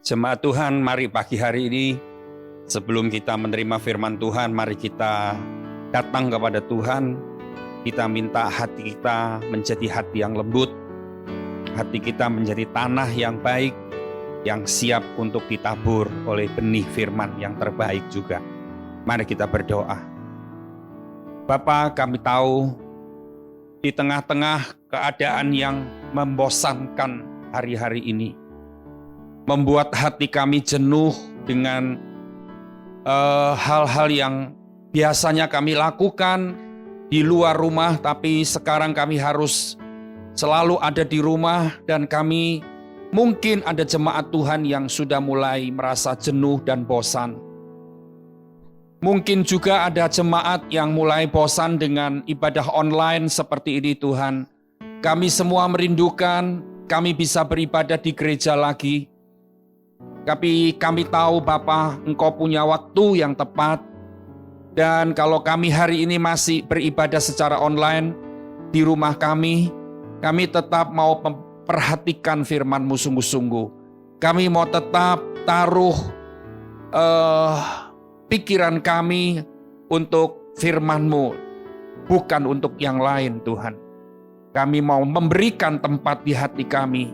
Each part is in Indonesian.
Jemaat Tuhan, mari pagi hari ini sebelum kita menerima firman Tuhan, mari kita datang kepada Tuhan. Kita minta hati kita menjadi hati yang lembut, hati kita menjadi tanah yang baik, yang siap untuk ditabur oleh benih firman yang terbaik juga. Mari kita berdoa. Bapa, kami tahu di tengah-tengah keadaan yang membosankan hari-hari ini, membuat hati kami jenuh dengan hal-hal yang biasanya kami lakukan di luar rumah, tapi sekarang kami harus selalu ada di rumah, dan kami mungkin ada jemaat Tuhan yang sudah mulai merasa jenuh dan bosan. Mungkin juga ada jemaat yang mulai bosan dengan ibadah online seperti ini Tuhan. Kami semua merindukan kami bisa beribadah di gereja lagi. Tapi kami tahu Bapa, Engkau punya waktu yang tepat. Dan kalau kami hari ini masih beribadah secara online di rumah kami tetap mau memperhatikan firman-Mu sungguh-sungguh. Kami mau tetap taruh pikiran kami untuk firman-Mu, bukan untuk yang lain Tuhan. Kami mau memberikan tempat di hati kami,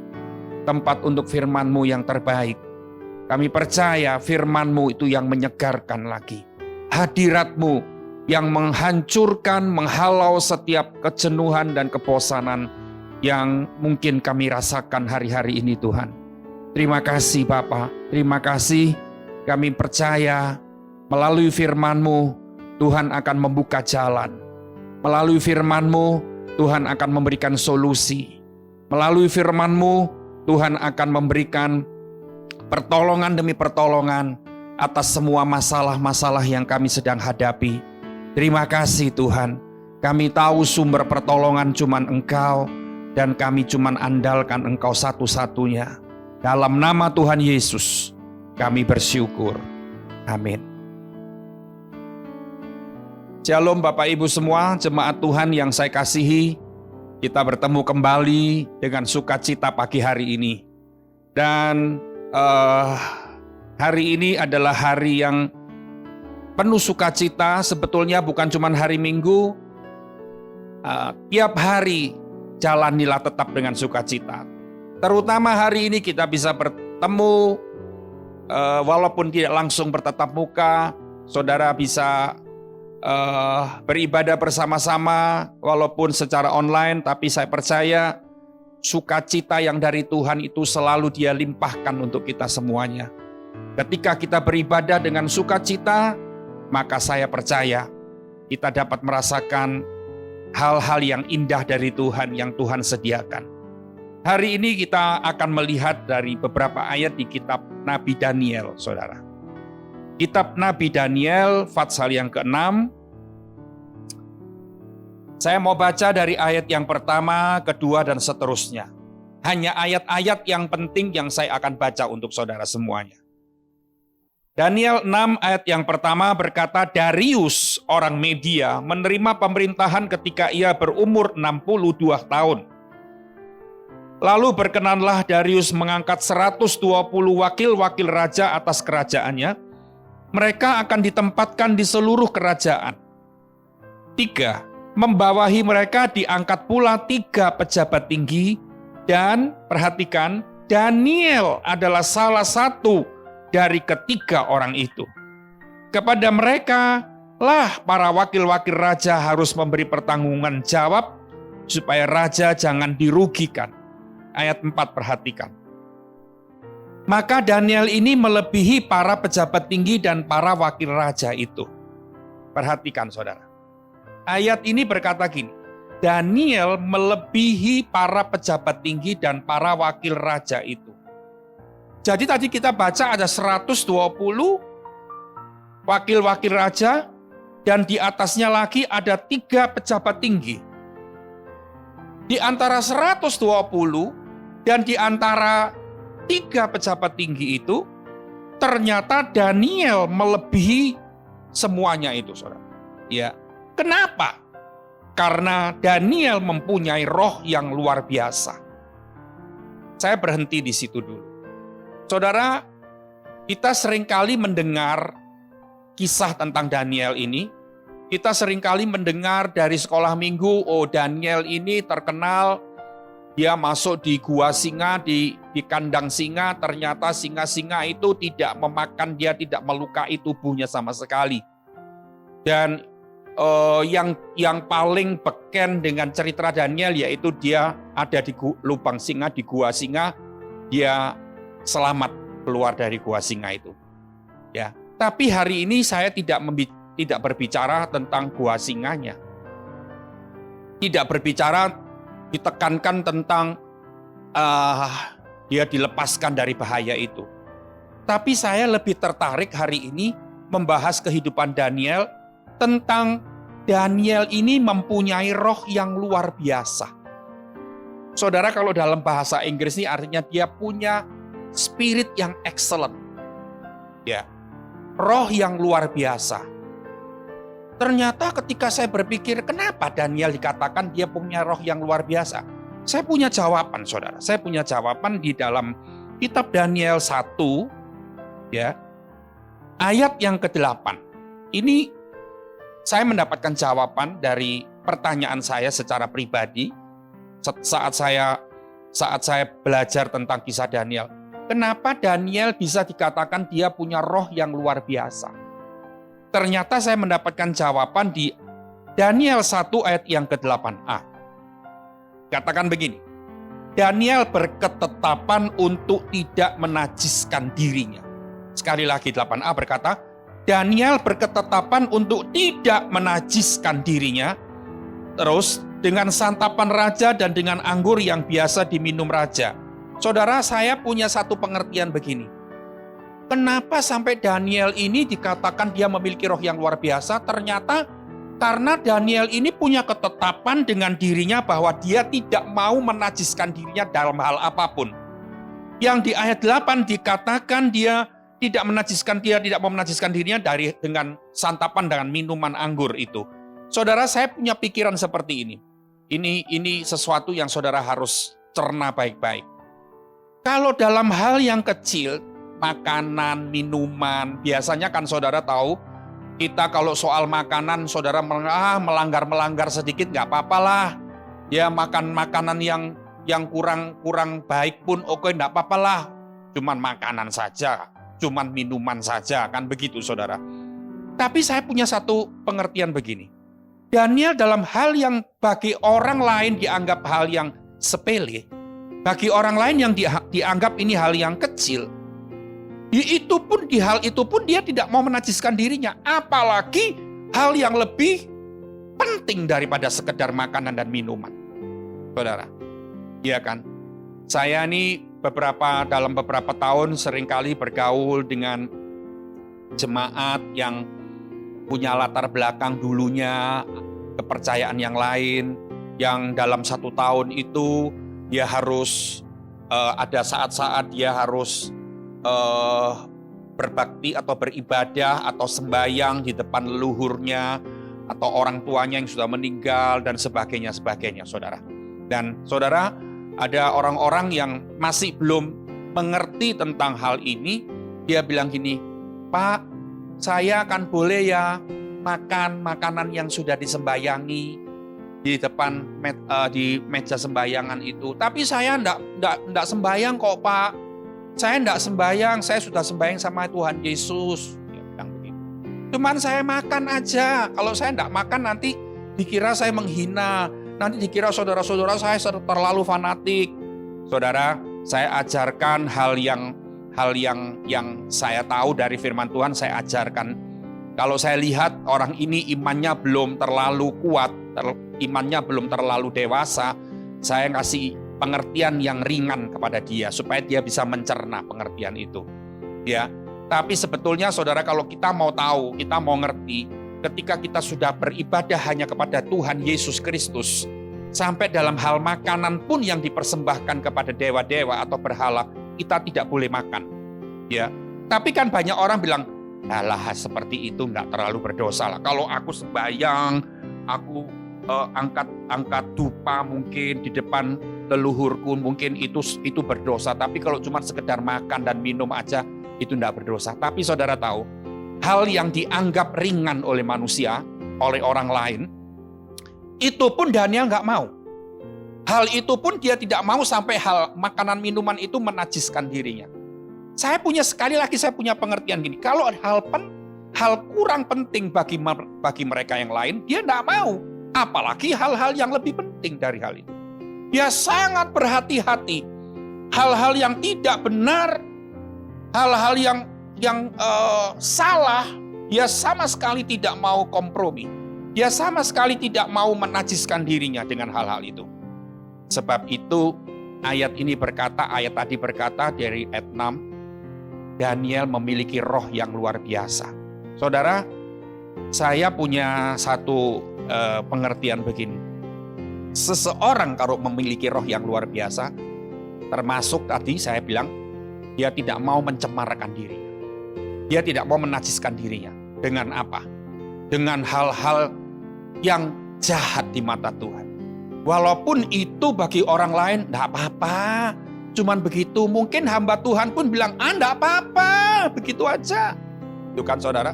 tempat untuk firman-Mu yang terbaik. Kami percaya firman-Mu itu yang menyegarkan lagi. Hadirat-Mu yang menghancurkan, menghalau setiap kejenuhan dan kebosanan yang mungkin kami rasakan hari-hari ini Tuhan. Terima kasih Bapa, terima kasih. Kami percaya melalui firman-Mu Tuhan akan membuka jalan. Melalui firman-Mu Tuhan akan memberikan solusi. Melalui firman-Mu Tuhan akan memberikan pertolongan demi pertolongan atas semua masalah-masalah yang kami sedang hadapi. Terima kasih Tuhan. Kami tahu sumber pertolongan cuman Engkau, dan kami cuman andalkan Engkau satu-satunya. Dalam nama Tuhan Yesus kami bersyukur. Amin. Shalom Bapak Ibu semua, jemaat Tuhan yang saya kasihi. Kita bertemu kembali dengan sukacita pagi hari ini. Dan hari ini adalah hari yang penuh sukacita. Sebetulnya bukan cuma hari Minggu, tiap hari jalanilah tetap dengan sukacita. Terutama hari ini kita bisa bertemu, walaupun tidak langsung bertatap muka, saudara bisa beribadah bersama-sama, walaupun secara online, tapi saya percaya sukacita yang dari Tuhan itu selalu Dia limpahkan untuk kita semuanya. Ketika kita beribadah dengan sukacita, maka saya percaya kita dapat merasakan hal-hal yang indah dari Tuhan yang Tuhan sediakan. Hari ini kita akan melihat dari beberapa ayat di kitab Nabi Daniel, saudara. Kitab Nabi Daniel, pasal yang ke-6. Saya mau baca dari ayat yang pertama, kedua, dan seterusnya. Hanya ayat-ayat yang penting yang saya akan baca untuk saudara semuanya. Daniel 6 ayat yang pertama berkata, Darius orang Media menerima pemerintahan ketika ia berumur 62 tahun. Lalu berkenanlah Darius mengangkat 120 wakil-wakil raja atas kerajaannya. Mereka akan ditempatkan di seluruh kerajaan. 3. Membawahi mereka diangkat pula 3 pejabat tinggi, dan perhatikan, Daniel adalah salah satu dari ketiga orang itu. Kepada mereka lah para wakil-wakil raja harus memberi pertanggungan jawab supaya raja jangan dirugikan. Ayat 4 perhatikan. Maka Daniel ini melebihi para pejabat tinggi dan para wakil raja itu. Perhatikan saudara. Ayat ini berkata gini, Daniel melebihi para pejabat tinggi dan para wakil raja itu. Jadi tadi kita baca ada 120 wakil-wakil raja, dan di atasnya lagi ada 3 pejabat tinggi. Di antara 120 dan di antara 3 pejabat tinggi itu, ternyata Daniel melebihi semuanya itu, saudara. Ya. Kenapa? Karena Daniel mempunyai roh yang luar biasa. Saya berhenti di situ dulu. Saudara, Kita seringkali mendengar kisah tentang Daniel ini. Kita seringkali mendengar dari sekolah minggu, oh Daniel ini terkenal, dia masuk di gua singa, di kandang singa, ternyata singa-singa itu tidak memakan dia, tidak melukai tubuhnya sama sekali. Dan yang paling beken dengan cerita Daniel yaitu dia ada di lubang singa, di gua singa, dia selamat keluar dari gua singa itu. Ya, tapi hari ini saya tidak berbicara tentang gua singanya. Tidak berbicara, ditekankan tentang dia dilepaskan dari bahaya itu. Tapi saya lebih tertarik hari ini membahas kehidupan Daniel, tentang Daniel ini mempunyai roh yang luar biasa. Saudara, kalau dalam bahasa Inggris ini artinya dia punya spirit yang excellent. Ya, roh yang luar biasa. Ternyata ketika saya berpikir, kenapa Daniel dikatakan dia punya roh yang luar biasa? Saya punya jawaban, saudara. Saya punya jawaban di dalam kitab Daniel 1, ya, ayat yang ke-8. Ini saya mendapatkan jawaban dari pertanyaan saya secara pribadi saat saya belajar tentang kisah Daniel. Kenapa Daniel bisa dikatakan dia punya roh yang luar biasa? Ternyata saya mendapatkan jawaban di Daniel 1 ayat yang ke-8a. Katakan begini, Daniel berketetapan untuk tidak menajiskan dirinya. Sekali lagi 8a berkata, Daniel berketetapan untuk tidak menajiskan dirinya, terus dengan santapan raja dan dengan anggur yang biasa diminum raja. Saudara, saya punya satu pengertian begini. Kenapa sampai Daniel ini dikatakan dia memiliki roh yang luar biasa? Ternyata karena Daniel ini punya ketetapan dengan dirinya bahwa dia tidak mau menajiskan dirinya dalam hal apapun. Yang di ayat 8 dikatakan dia tidak mau menajiskan dirinya dengan santapan dengan minuman anggur itu. Saudara, saya punya pikiran seperti ini. Ini sesuatu yang saudara harus cerna baik-baik. Kalau dalam hal yang kecil, makanan, minuman, biasanya kan saudara tahu, kita kalau soal makanan, saudara melanggar sedikit nggak apa-apalah. Ya, makan makanan yang kurang baik pun oke, nggak apa-apalah. Cuman makanan saja, cuman minuman saja, kan begitu saudara. Tapi saya punya satu pengertian begini. Daniel dalam hal yang bagi orang lain dianggap hal yang sepele, bagi orang lain yang dianggap ini hal yang kecil, di hal itu pun dia tidak mau menajiskan dirinya, apalagi hal yang lebih penting daripada sekedar makanan dan minuman. Saudara, iya kan? Saya ini dalam beberapa tahun seringkali bergaul dengan jemaat yang punya latar belakang dulunya kepercayaan yang lain, yang dalam 1 tahun itu dia harus ada saat-saat dia harus berbakti atau beribadah atau sembahyang di depan leluhurnya atau orang tuanya yang sudah meninggal dan sebagainya, saudara. Dan saudara, ada orang-orang yang masih belum mengerti tentang hal ini. Dia bilang gini, Pak, saya kan boleh ya makan makanan yang sudah disembahyangi di depan di meja sembahyangan itu. Tapi saya enggak sembahyang kok, Pak. Saya enggak sembahyang, saya sudah sembahyang sama Tuhan Yesus. Dia bilang begitu. Cuman saya makan aja. Kalau saya enggak makan nanti dikira saya menghina. Nanti dikira saudara-saudara saya terlalu fanatik. Saudara, saya ajarkan hal yang saya tahu dari firman Tuhan, saya ajarkan. Kalau saya lihat orang ini imannya belum terlalu kuat, imannya belum terlalu dewasa, saya kasih pengertian yang ringan kepada dia supaya dia bisa mencerna pengertian itu. Ya. Tapi sebetulnya saudara, kalau kita mau tahu, kita mau ngerti, ketika kita sudah beribadah hanya kepada Tuhan Yesus Kristus, sampai dalam hal makanan pun yang dipersembahkan kepada dewa-dewa atau berhala, kita tidak boleh makan. Ya. Tapi kan banyak orang bilang, alah seperti itu enggak terlalu berdosa lah. Kalau aku sembahyang, aku angkat dupa mungkin di depan leluhurku, mungkin itu berdosa. Tapi kalau cuma sekedar makan dan minum aja, itu tidak berdosa. Tapi saudara tahu, hal yang dianggap ringan oleh manusia, oleh orang lain, itu pun Daniel nggak mau. Hal itu pun dia tidak mau sampai hal makanan minuman itu menajiskan dirinya. Saya punya pengertian gini, kalau hal kurang penting bagi mereka yang lain, dia tidak mau. Apalagi hal-hal yang lebih penting dari hal itu. Dia sangat berhati-hati. Hal-hal yang tidak benar, hal-hal yang salah, dia sama sekali tidak mau kompromi. Dia sama sekali tidak mau menajiskan dirinya dengan hal-hal itu. Sebab itu ayat tadi berkata dari ayat 6, Daniel memiliki roh yang luar biasa. Saudara, saya punya satu pengertian begini. Seseorang kalau memiliki roh yang luar biasa, termasuk tadi saya bilang, dia tidak mau mencemarkan dirinya. Dia tidak mau menajiskan dirinya. Dengan apa? Dengan hal-hal yang jahat di mata Tuhan. Walaupun itu bagi orang lain, enggak apa-apa. Cuman begitu, mungkin hamba Tuhan pun bilang, enggak apa-apa, begitu aja. Itu kan saudara?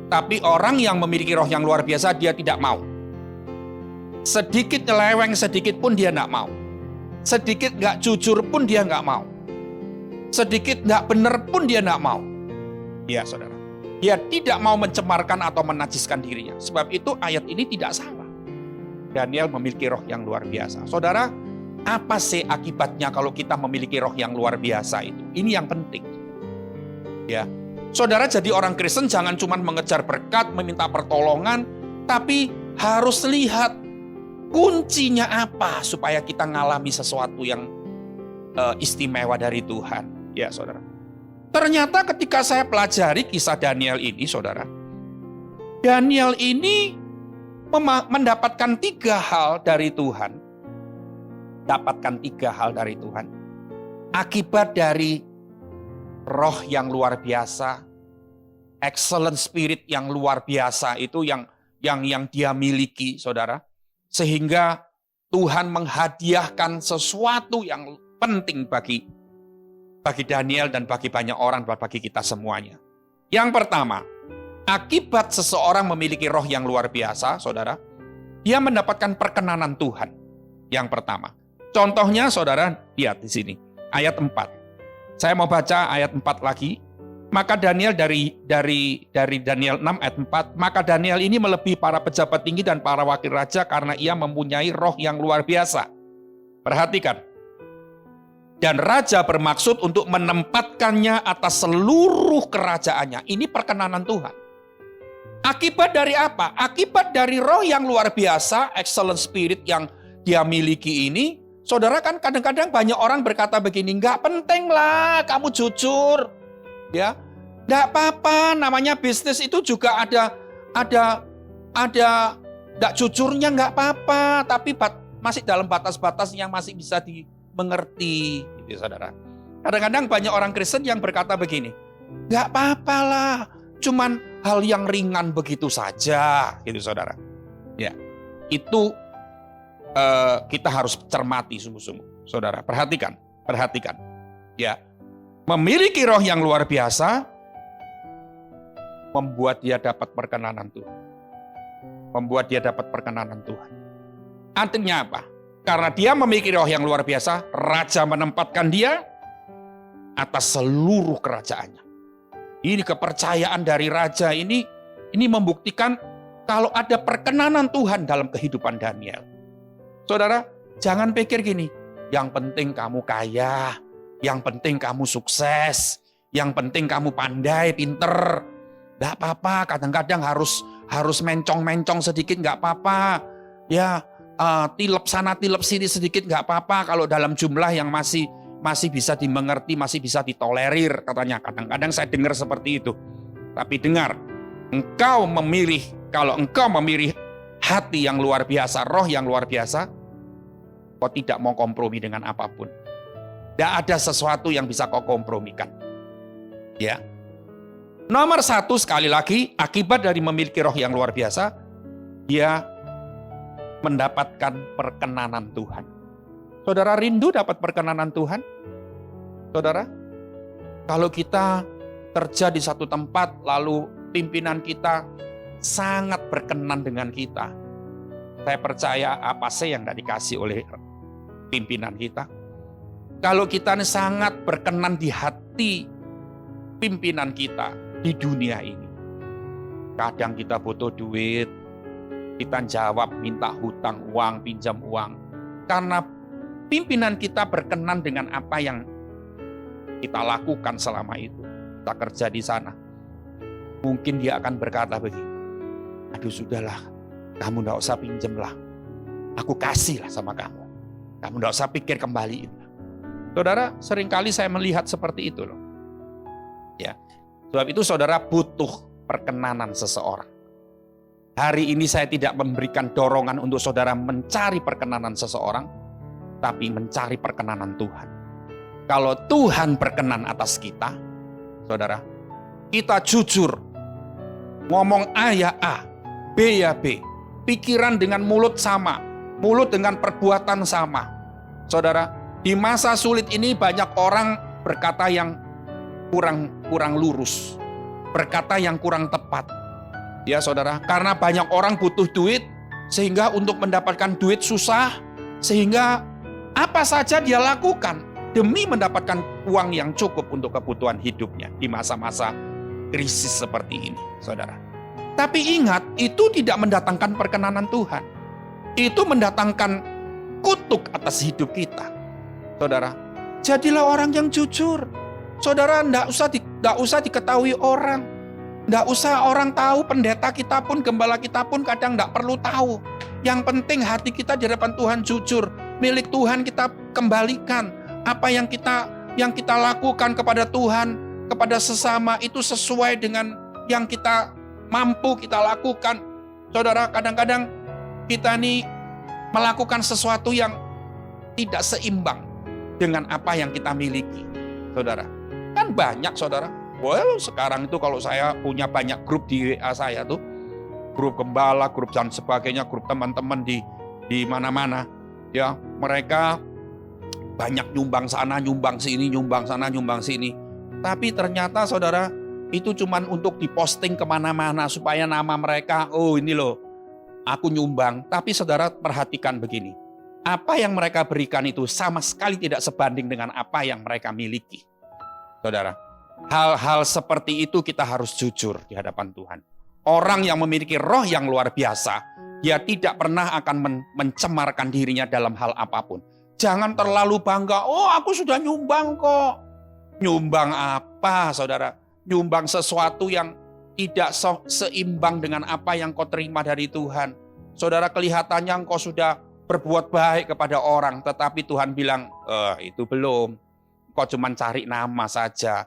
Tapi orang yang memiliki roh yang luar biasa, dia tidak mau. Sedikit nyeleweng, sedikit pun dia enggak mau. Sedikit enggak jujur pun dia enggak mau. Sedikit enggak benar pun dia enggak mau. Ya saudara. Dia tidak mau mencemarkan atau menajiskan dirinya. Sebab itu ayat ini tidak salah. Daniel memiliki roh yang luar biasa. Saudara, apa sih akibatnya kalau kita memiliki roh yang luar biasa itu? Ini yang penting. Ya, saudara jadi orang Kristen jangan cuma mengejar berkat, meminta pertolongan, tapi harus lihat kuncinya apa supaya kita ngalami sesuatu yang istimewa dari Tuhan. Ya, saudara. Ternyata ketika saya pelajari kisah Daniel ini, saudara, Daniel ini mendapatkan 3 hal dari Tuhan. Dapatkan 3 hal dari Tuhan. Akibat dari roh yang luar biasa, excellent spirit yang luar biasa itu yang dia miliki, saudara. Sehingga Tuhan menghadiahkan sesuatu yang penting bagi Daniel dan bagi banyak orang, bagi kita semuanya. Yang pertama, akibat seseorang memiliki roh yang luar biasa, saudara, dia mendapatkan perkenanan Tuhan. Yang pertama. Contohnya, saudara, lihat di sini. Ayat 4. Saya mau baca ayat 4 lagi. Maka Daniel dari Daniel 6 ayat 4. Maka Daniel ini melebihi para pejabat tinggi dan para wakil raja karena ia mempunyai roh yang luar biasa. Perhatikan. Dan raja bermaksud untuk menempatkannya atas seluruh kerajaannya. Ini perkenanan Tuhan. Akibat dari apa? Akibat dari roh yang luar biasa, excellent spirit yang dia miliki ini. Saudara, kan kadang-kadang banyak orang berkata begini, enggak penting lah kamu jujur. Ya, enggak apa-apa, namanya bisnis itu juga ada enggak jujurnya enggak apa-apa, tapi masih dalam batas-batas yang masih bisa dimengerti, gitu saudara. Kadang-kadang banyak orang Kristen yang berkata begini, enggak apa-apa lah, cuman hal yang ringan begitu saja, gitu saudara. Ya, itu kita harus cermati sungguh-sungguh, saudara. Perhatikan. Ya, memiliki roh yang luar biasa membuat dia dapat perkenanan Tuhan. Artinya apa? Karena dia memiliki roh yang luar biasa, raja menempatkan dia atas seluruh kerajaannya. Ini kepercayaan dari raja ini membuktikan kalau ada perkenanan Tuhan dalam kehidupan Daniel. Saudara, jangan pikir gini, yang penting kamu kaya, yang penting kamu sukses, yang penting kamu pandai, pinter. Nggak apa-apa, kadang-kadang harus mencong-mencong sedikit, nggak apa-apa. Ya, tilep sana, tilep sini sedikit, nggak apa-apa kalau dalam jumlah yang masih bisa dimengerti, masih bisa ditolerir, katanya. Kadang-kadang saya dengar seperti itu. Tapi dengar, kalau engkau memilih hati yang luar biasa, roh yang luar biasa, kau tidak mau kompromi dengan apapun. Tidak ada sesuatu yang bisa kau kompromikan. Ya. Nomor 1, sekali lagi, akibat dari memiliki roh yang luar biasa, dia mendapatkan perkenanan Tuhan. Saudara rindu dapat perkenanan Tuhan? Saudara? Kalau kita kerja di satu tempat, lalu pimpinan kita sangat berkenan dengan kita. Saya percaya apa sih yang tidak dikasih oleh pimpinan kita. Kalau kita sangat berkenan di hati pimpinan kita di dunia ini. Kadang kita butuh duit, kita jawab minta hutang uang, pinjam uang. Karena pimpinan kita berkenan dengan apa yang kita lakukan selama itu. Kita kerja di sana. Mungkin dia akan berkata begini, aduh sudahlah, kamu tidak usah pinjam lah. Aku kasih lah sama kamu. Kamu tidak usah pikir kembaliin. Saudara, seringkali saya melihat seperti itu loh. Ya, sebab itu saudara butuh perkenanan seseorang. Hari ini saya tidak memberikan dorongan untuk saudara mencari perkenanan seseorang, tapi mencari perkenanan Tuhan. Kalau Tuhan berkenan atas kita, saudara, kita jujur, ngomong A ya A, B ya B, pikiran dengan mulut sama, mulut dengan perbuatan sama. Saudara, di masa sulit ini banyak orang berkata yang kurang lurus, berkata yang kurang tepat. Ya saudara, karena banyak orang butuh duit, sehingga untuk mendapatkan duit susah, sehingga apa saja dia lakukan demi mendapatkan uang yang cukup untuk kebutuhan hidupnya di masa-masa krisis seperti ini, saudara. Tapi ingat, itu tidak mendatangkan perkenanan Tuhan. Itu mendatangkan kutuk atas hidup kita. Saudara, jadilah orang yang jujur. Saudara, tidak usah diketahui orang. Tidak usah orang tahu, pendeta kita pun, gembala kita pun kadang tidak perlu tahu. Yang penting hati kita di hadapan Tuhan jujur. Milik Tuhan kita kembalikan. Apa yang kita lakukan kepada Tuhan, kepada sesama itu sesuai dengan yang kita mampu kita lakukan. Saudara, kadang-kadang kita ini melakukan sesuatu yang tidak seimbang dengan apa yang kita miliki. Saudara, kan banyak saudara. Well, sekarang itu kalau saya punya banyak grup di WA saya tuh, grup gembala, grup dan sebagainya, grup teman-teman di mana-mana. Ya, mereka banyak nyumbang sana, nyumbang sini, nyumbang sana, nyumbang sini. Tapi ternyata saudara, itu cuman untuk diposting kemana-mana supaya nama mereka, oh ini loh, aku nyumbang. Tapi saudara perhatikan begini, apa yang mereka berikan itu sama sekali tidak sebanding dengan apa yang mereka miliki. Saudara, hal-hal seperti itu kita harus jujur di hadapan Tuhan. Orang yang memiliki roh yang luar biasa, dia tidak pernah akan mencemarkan dirinya dalam hal apapun. Jangan terlalu bangga, oh aku sudah nyumbang kok. Nyumbang apa saudara? Nyumbang sesuatu yang tidak seimbang dengan apa yang kau terima dari Tuhan. Saudara, kelihatannya engkau sudah berbuat baik kepada orang, tetapi Tuhan bilang, itu belum. Kau cuma cari nama saja,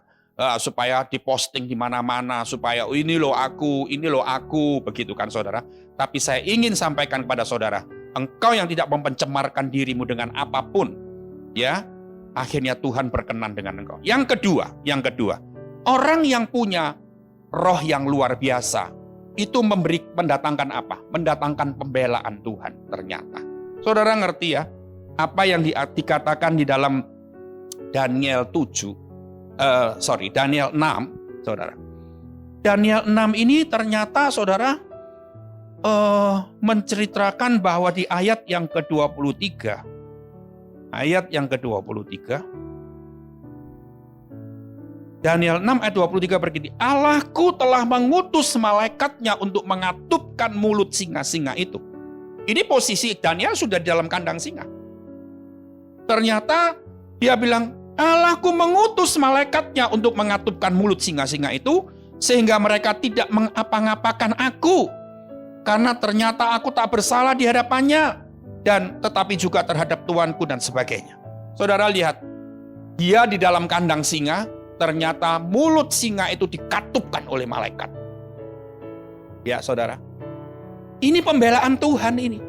supaya diposting di mana-mana, supaya ini loh aku, begitu kan saudara. Tapi saya ingin sampaikan kepada saudara, engkau yang tidak mempencemarkan dirimu dengan apapun, ya, akhirnya Tuhan berkenan dengan engkau. Yang kedua, orang yang punya roh yang luar biasa, itu mendatangkan apa? Mendatangkan pembelaan Tuhan ternyata. Saudara ngerti ya, apa yang dikatakan di dalam Daniel 6, saudara. Daniel 6 ini ternyata saudara menceritakan bahwa di ayat yang ke-23, Daniel 6 ayat 23 begini, Allahku telah mengutus malaikatnya untuk mengatupkan mulut singa-singa itu. Ini posisi Daniel sudah di dalam kandang singa. Ternyata dia bilang, Allahku mengutus malaikatnya untuk mengatupkan mulut singa-singa itu, sehingga mereka tidak mengapa-ngapakan aku. Karena ternyata aku tak bersalah di hadapannya, dan tetapi juga terhadap Tuanku dan sebagainya. Saudara lihat, dia di dalam kandang singa, ternyata mulut singa itu dikatupkan oleh malaikat. Ya saudara, ini pembelaan Tuhan ini.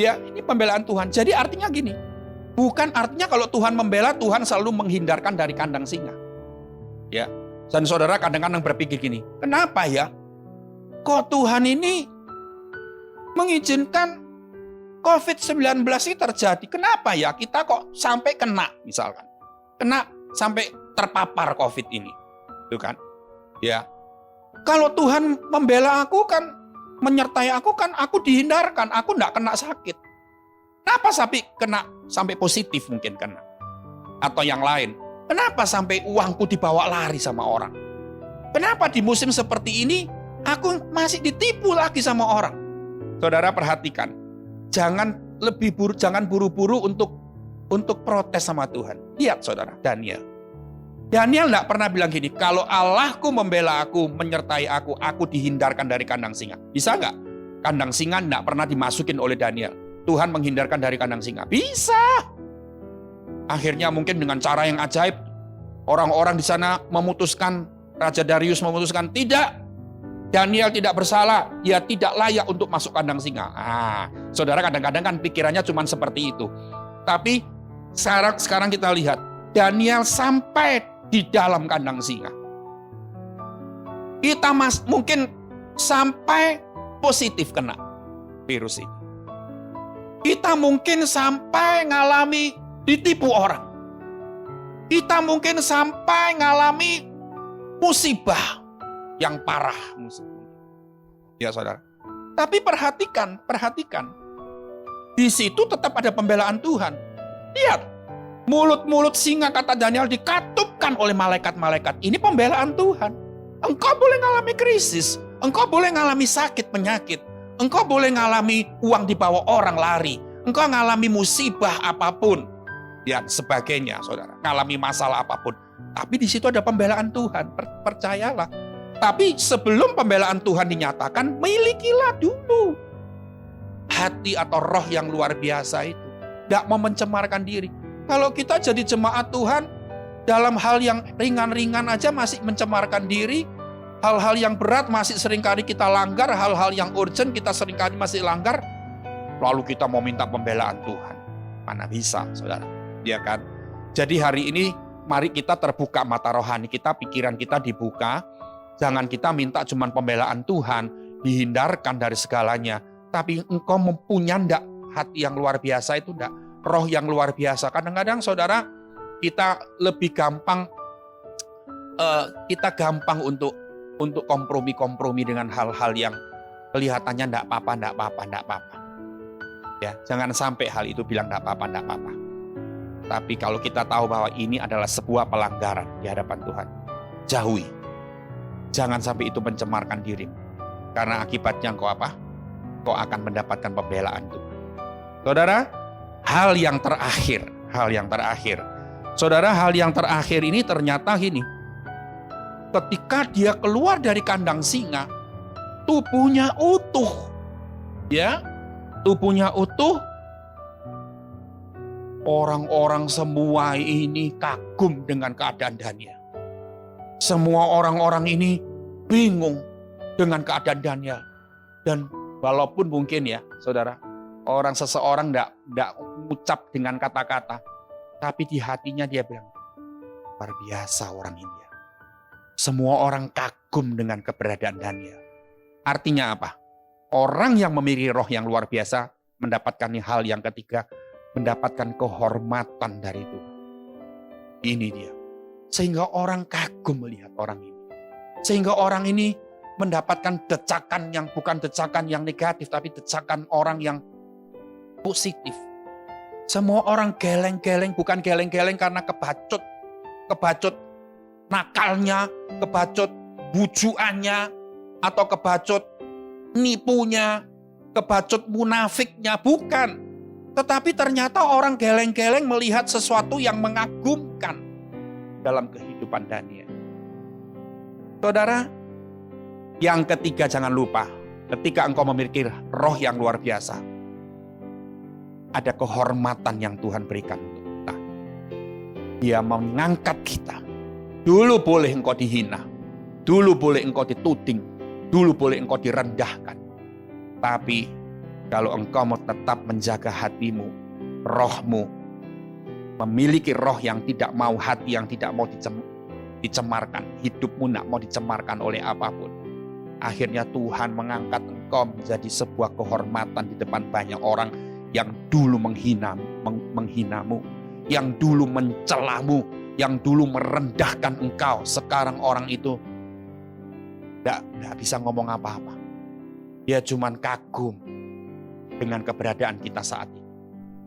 Ya, ini pembelaan Tuhan. Jadi artinya gini, bukan artinya kalau Tuhan membela, Tuhan selalu menghindarkan dari kandang singa. Ya, dan saudara kadang-kadang berpikir gini, kenapa ya? Kok Tuhan ini mengizinkan COVID-19 ini terjadi? Kenapa ya kita kok sampai kena misalkan? Kena sampai terpapar COVID ini. Itu kan? Ya. Kalau Tuhan membela aku kan, menyertai aku kan, aku dihindarkan, aku enggak kena sakit. Kenapa sampai positif mungkin kena? Atau yang lain. Kenapa sampai uangku dibawa lari sama orang? Kenapa di musim seperti ini aku masih ditipu lagi sama orang? Saudara perhatikan, jangan buru-buru untuk protes sama Tuhan. Lihat saudara, Daniel tidak pernah bilang gini, kalau Allahku membela aku, menyertai aku dihindarkan dari kandang singa. Bisa nggak? Kandang singa tidak pernah dimasukin oleh Daniel. Tuhan menghindarkan dari kandang singa. Bisa. Akhirnya mungkin dengan cara yang ajaib, orang-orang di sana memutuskan, Raja Darius memutuskan, tidak. Daniel tidak bersalah, dia tidak layak untuk masuk kandang singa. Saudara kadang-kadang kan pikirannya cuma seperti itu. Tapi sekarang kita lihat, Daniel sampai di dalam kandang singa. Kita mungkin sampai positif kena virus ini. Kita mungkin sampai ngalami ditipu orang. Kita mungkin sampai ngalami musibah yang parah. Ya saudara. Tapi perhatikan. Di situ tetap ada pembelaan Tuhan. Lihat. Mulut-mulut singa kata Daniel dikatupkan oleh malaikat-malaikat. Ini pembelaan Tuhan. Engkau boleh ngalami krisis. Engkau boleh ngalami sakit penyakit. Engkau boleh ngalami uang dibawa orang lari. Engkau ngalami musibah apapun. Ya sebagainya saudara. Ngalami masalah apapun. Tapi di situ ada pembelaan Tuhan. Percayalah. Tapi sebelum pembelaan Tuhan dinyatakan, milikilah dulu hati atau roh yang luar biasa itu. Tidak mau mencemarkan diri. Kalau kita jadi jemaat Tuhan, dalam hal yang ringan-ringan aja masih mencemarkan diri, hal-hal yang berat masih seringkali kita langgar, hal-hal yang urgent kita seringkali masih langgar, lalu kita mau minta pembelaan Tuhan. Mana bisa, saudara? Ya kan? Jadi hari ini, mari kita terbuka mata rohani kita, pikiran kita dibuka. Jangan kita minta cuma pembelaan Tuhan, dihindarkan dari segalanya. Tapi engkau mempunyai hati yang luar biasa itu enggak? Roh yang luar biasa. Kadang-kadang saudara kita lebih gampang untuk kompromi dengan hal-hal yang kelihatannya enggak apa-apa. Ya, jangan sampai hal itu bilang enggak apa-apa. Tapi kalau kita tahu bahwa ini adalah sebuah pelanggaran di hadapan Tuhan, jauhi. Jangan sampai itu mencemarkan dirimu. Karena akibatnya kau akan mendapatkan pembelaan Tuhan. Saudara, hal yang terakhir. Saudara, hal yang terakhir ini ternyata gini. Ketika dia keluar dari kandang singa, tubuhnya utuh. Ya, tubuhnya utuh. Orang-orang semua ini kagum dengan keadaan Daniel. Semua orang-orang ini bingung dengan keadaan Daniel. Dan walaupun mungkin ya, saudara, seseorang enggak mengucap dengan kata-kata, tapi di hatinya dia bilang, luar biasa orang ini ya. Semua orang kagum dengan keberadaan Daniel. Artinya apa? Orang yang memiliki roh yang luar biasa mendapatkan hal yang ketiga, mendapatkan kehormatan dari Tuhan. Ini dia. Sehingga orang kagum melihat orang ini. Sehingga orang ini mendapatkan decakan yang bukan decakan yang negatif, tapi decakan orang yang positif. Semua orang geleng-geleng, bukan geleng-geleng karena kebacut nakalnya, kebacut bujuannya, atau kebacut nipunya, kebacut munafiknya, bukan. Tetapi ternyata orang geleng-geleng melihat sesuatu yang mengagumkan dalam kehidupan Daniel. Saudara, yang ketiga jangan lupa, ketika engkau memiliki roh yang luar biasa, ada kehormatan yang Tuhan berikan untuk kita. Dia mengangkat kita. Dulu boleh engkau dihina, dulu boleh engkau dituding, dulu boleh engkau direndahkan. Tapi kalau engkau mau tetap menjaga hatimu, rohmu, memiliki roh yang tidak mau, hati yang tidak mau dicemarkan, hidupmu tidak mau dicemarkan oleh apapun, akhirnya Tuhan mengangkat engkau menjadi sebuah kehormatan di depan banyak orang yang dulu menghinamu, yang dulu mencelamu, yang dulu merendahkan Engkau, sekarang orang itu tidak bisa ngomong apa-apa. Dia cuman kagum dengan keberadaan kita saat ini.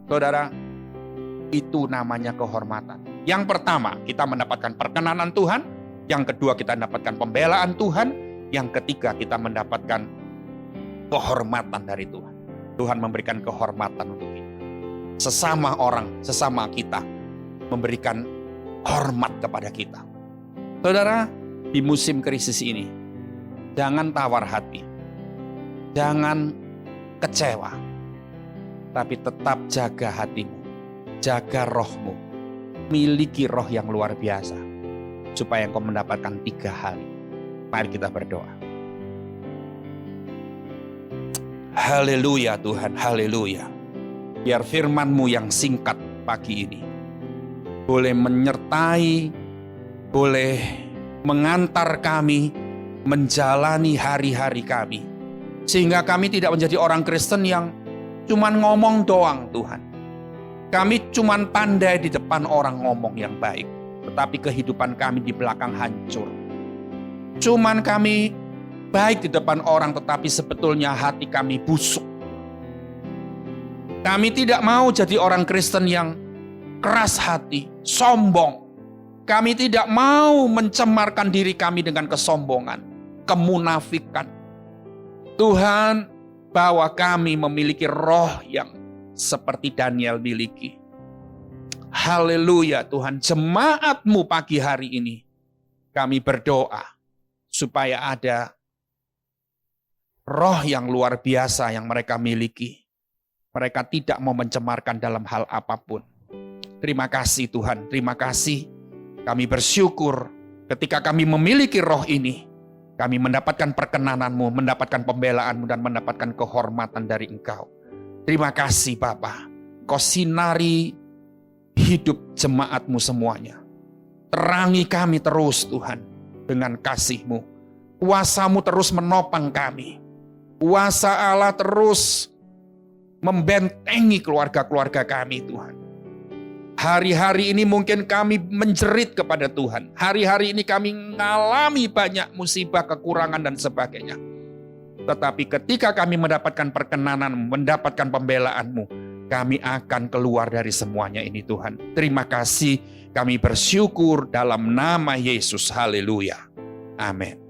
Saudara, itu namanya kehormatan. Yang pertama, kita mendapatkan perkenanan Tuhan. Yang kedua, kita mendapatkan pembelaan Tuhan. Yang ketiga, kita mendapatkan kehormatan dari Tuhan. Tuhan memberikan kehormatan untuk kita. Sesama orang, sesama kita memberikan hormat kepada kita. Saudara, di musim krisis ini, jangan tawar hati, jangan kecewa, tapi tetap jaga hatimu, jaga rohmu, miliki roh yang luar biasa, supaya engkau mendapatkan 3 hal. Mari kita berdoa. Haleluya Tuhan, haleluya. Biar firman-Mu yang singkat pagi ini boleh menyertai, boleh mengantar kami menjalani hari-hari kami. Sehingga kami tidak menjadi orang Kristen yang cuman ngomong doang Tuhan. Kami cuman pandai di depan orang ngomong yang baik, tetapi kehidupan kami di belakang hancur. Cuman kami baik di depan orang, tetapi sebetulnya hati kami busuk. Kami tidak mau jadi orang Kristen yang keras hati, sombong. Kami tidak mau mencemarkan diri kami dengan kesombongan, kemunafikan. Tuhan, bawa kami memiliki roh yang seperti Daniel miliki. Haleluya Tuhan, jemaat-Mu pagi hari ini, kami berdoa supaya ada roh yang luar biasa yang mereka miliki. Mereka tidak mau mencemarkan dalam hal apapun. Terima kasih Tuhan, terima kasih. Kami bersyukur ketika kami memiliki roh ini, kami mendapatkan perkenanan-Mu, mendapatkan pembelaan-Mu, dan mendapatkan kehormatan dari Engkau. Terima kasih Bapa, Kau sinari hidup jemaat-Mu semuanya. Terangi kami terus Tuhan dengan kasih-Mu. Kuasa-Mu terus menopang kami. Kuasa Allah terus membentengi keluarga-keluarga kami Tuhan. Hari-hari ini mungkin kami menjerit kepada Tuhan. Hari-hari ini kami mengalami banyak musibah, kekurangan dan sebagainya. Tetapi ketika kami mendapatkan perkenanan, mendapatkan pembelaan-Mu, kami akan keluar dari semuanya ini Tuhan. Terima kasih, kami bersyukur dalam nama Yesus. Haleluya. Amin.